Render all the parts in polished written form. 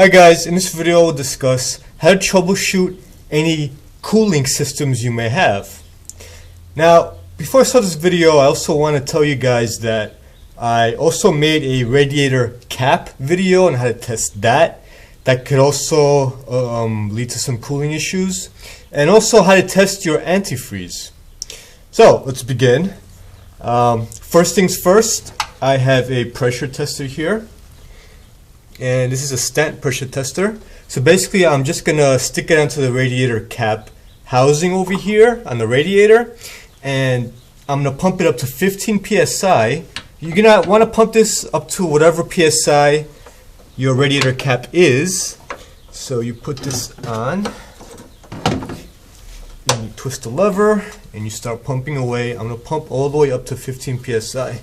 Hi guys, in this video we'll discuss how to troubleshoot any cooling systems you may have. Now, before I start this video, I also want to tell you guys that I also made a radiator cap video on how to test that. That could also lead to some cooling issues, and also how to test your antifreeze. So let's begin. First things first, I have a pressure tester here. And this is a stent pressure tester. So basically I'm just gonna stick it onto the radiator cap housing over here on the radiator, and I'm gonna pump it up to 15 psi. You're gonna want to pump this up to whatever psi your radiator cap is. So you put this on, and you twist the lever, and you start pumping away. I'm gonna pump all the way up to 15 psi.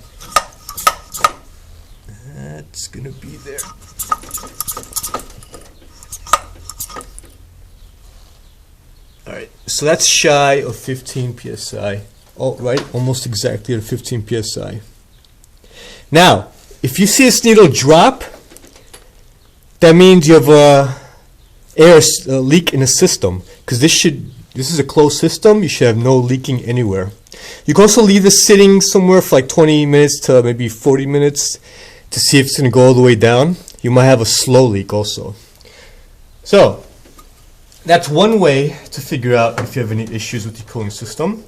That's gonna be there. Alright, so that's shy of 15 psi. Oh, right, almost exactly at 15 psi. Now, if you see this needle drop, that means you have a air leak in the system, because this is a closed system. You should have no leaking anywhere. You can also leave this sitting somewhere for like 20 minutes to maybe 40 minutes to see if it's going to go all the way down. You might have a slow leak also. So that's one way to figure out if you have any issues with your cooling system.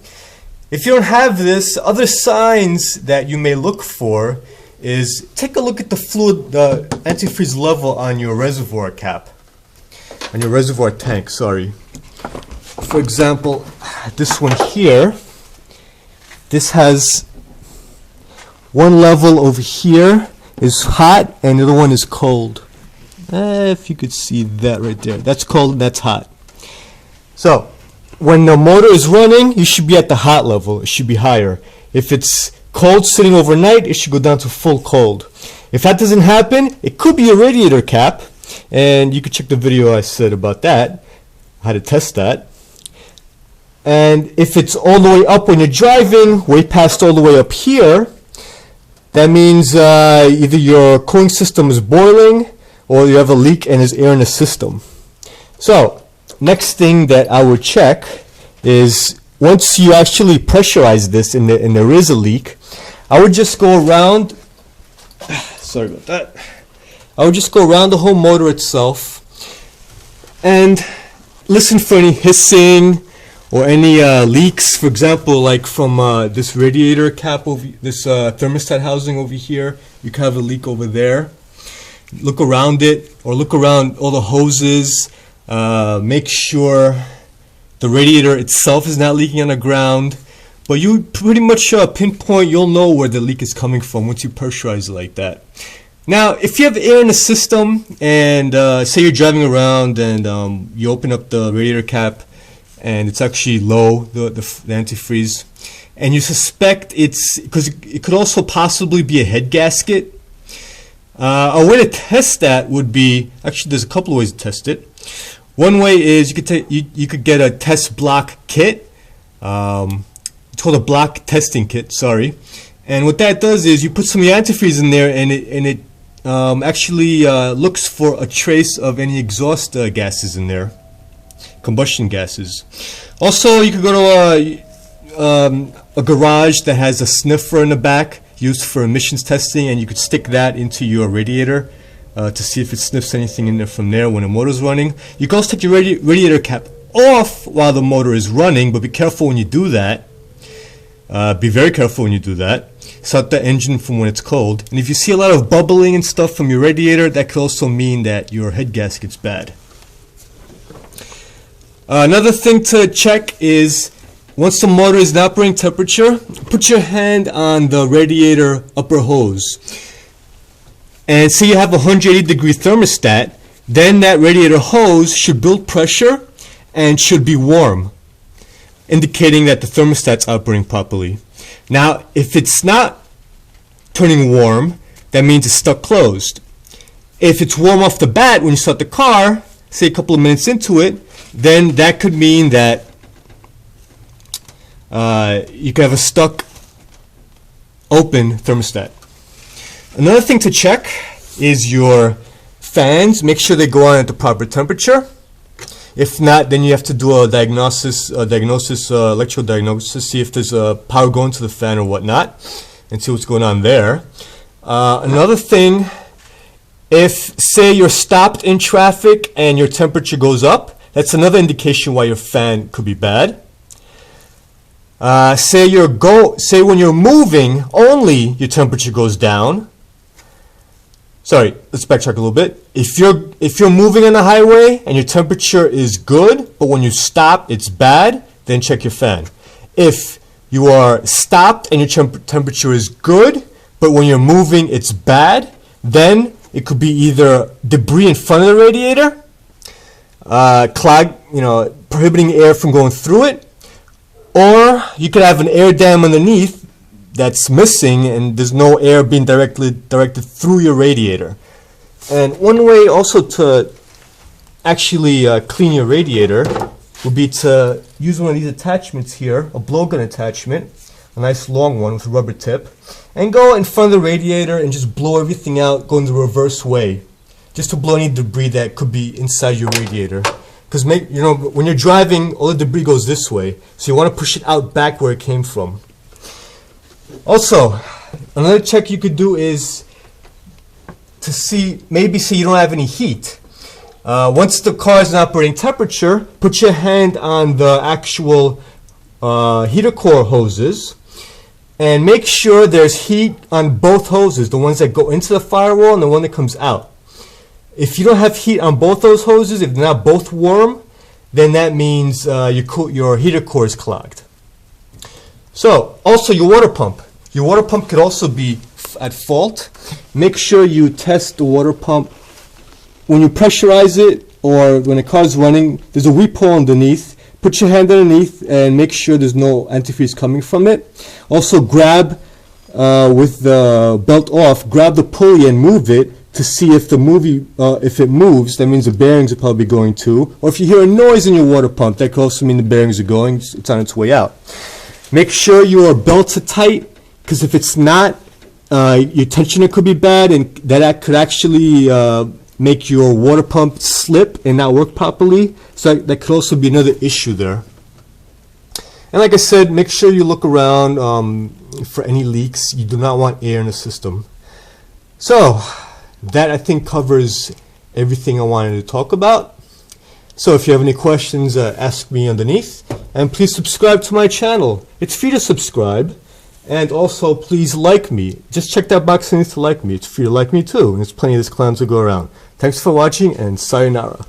If you don't have this, other signs that you may look for is take a look at the fluid, the antifreeze level on your reservoir cap, on your reservoir tank, sorry. For example, this one here, this has one level over here is hot and the other one is cold. If you could see that right there, that's cold and that's hot. So when the motor is running, you should be at the hot level. It should be higher. If it's cold sitting overnight, it should go down to full cold. If that doesn't happen, it could be a radiator cap, and you could check the video I said about that, how to test that. And if it's all the way up when you're driving, way past all the way up here, that means either your cooling system is boiling or you have a leak and there's air in the system. So next thing that I would check is once you actually pressurize this and there is a leak, I would just go around, sorry about that, I would just go around the whole motor itself and listen for any hissing or any leaks. For example, like from this radiator cap, over this thermostat housing over here, you can have a leak over there. Look around it, or look around all the hoses. Make sure the radiator itself is not leaking on the ground. But you pretty much pinpoint, you'll know where the leak is coming from once you pressurize it like that. Now, if you have air in the system and say you're driving around and you open up the radiator cap and it's actually low, the antifreeze, and you suspect it's, because it could also possibly be a head gasket. A way to test that would be, actually there's a couple of ways to test it. One way is you could get a test block kit. It's called a block testing kit, sorry. And what that does is you put some of your antifreeze in there, and it actually looks for a trace of any exhaust gases in there, combustion gases. Also, you could go to a garage that has a sniffer in the back used for emissions testing, and you could stick that into your radiator to see if it sniffs anything in there from there when the motor's running. You can also take your radiator cap off while the motor is running, but be careful when you do that. Be very careful when you do that. Start the engine from when it's cold. And if you see a lot of bubbling and stuff from your radiator, that could also mean that your head gasket's bad. Another thing to check is once the motor is in operating temperature, put your hand on the radiator upper hose. And say you have a 180-degree thermostat, then that radiator hose should build pressure and should be warm, indicating that the thermostat's operating properly. Now, if it's not turning warm, that means it's stuck closed. If it's warm off the bat when you start the car, say a couple of minutes into it, then that could mean that you could have a stuck open thermostat. Another thing to check is your fans, make sure they go on at the proper temperature. If not, then you have to do a diagnosis, electrical diagnosis, see if there's power going to the fan or whatnot, and see what's going on there. Another thing, if say you're stopped in traffic and your temperature goes up, that's another indication why your fan could be bad. Say when you're moving, only your temperature goes down. Sorry, let's backtrack a little bit. If you're moving on the highway and your temperature is good, but when you stop it's bad, then check your fan. If you are stopped and your temperature is good, but when you're moving it's bad, then it could be either debris in front of the radiator, prohibiting air from going through it, or you could have an air dam underneath that's missing and there's no air being directed through your radiator. And one way also to actually clean your radiator would be to use one of these attachments here, a blowgun attachment, a nice long one with a rubber tip, and go in front of the radiator and just blow everything out, go in the reverse way, just to blow any debris that could be inside your radiator. Because when you're driving, all the debris goes this way, so you want to push it out back where it came from. Also, another check you could do is to see, maybe say you don't have any heat. Once the car is in operating temperature, put your hand on the actual heater core hoses and make sure there's heat on both hoses, the ones that go into the firewall and the one that comes out. If you don't have heat on both those hoses, if they're not both warm, then that means your heater core is clogged. So, also your water pump. Your water pump could also be at fault. Make sure you test the water pump. When you pressurize it or when the car is running, there's a weep hole underneath. Put your hand underneath and make sure there's no antifreeze coming from it. Also grab, with the belt off, grab the pulley and move it to see if if it moves, that means the bearings are probably going too. Or if you hear a noise in your water pump, that could also mean the bearings are going, it's on its way out. Make sure your belts are tight, because if it's not, your tensioner could be bad, and that could actually make your water pump slip and not work properly. So that could also be another issue there. And like I said, make sure you look around for any leaks. You do not want air in the system. So that I think covers everything I wanted to talk about. So if you have any questions, ask me underneath. And please subscribe to my channel. It's free to subscribe. And also, please like me. Just check that box underneath to like me. It's free to like me too. And there's plenty of this clown to go around. Thanks for watching, and sayonara.